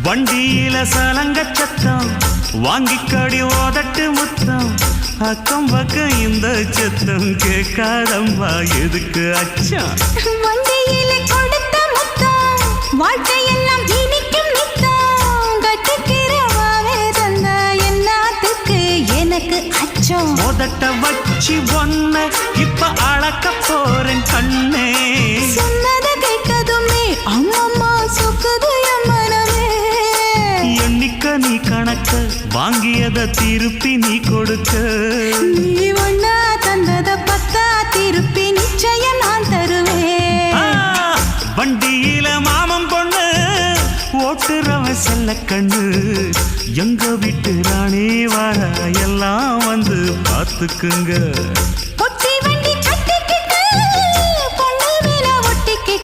வண்டியில சலங்க சத்தம் வாங்கிக்கடி ஓதட்டு முத்தம் அக்கம் பக்கம் இந்த சத்தம் கேட்காதம்மா எதுக்கு அச்சம் வண்டியில கொடுத்த முத்தம் வாழ்க்கையெல்லாம் இனிக்கும் நித்தம் கட்டுக்கிறவாவே தந்த என்னத்துக்கு எனக்கு அச்சம் ஓதட்ட வச்சு ஒன்ன இப்ப அளக்க போறேன் கண்ணே சொன்னத கேட்டதுமே அம்மம்மா சொக்குது என் மனமே எண்ணிக்க நீ கணக்க வாங்கியத திருப்பி நீ கொடுக்க நீ ஒன்னா தந்தத பத்தா திருப்பி நிச்சயம் நான் தருவேன் வண்டியில மாமன் பொண்ணு ஓட்டுறவன் செல்ல கண்ணு எங்க வீட்டு ராணி வர எல்லாம் வந்து பார்த்துக்குங்க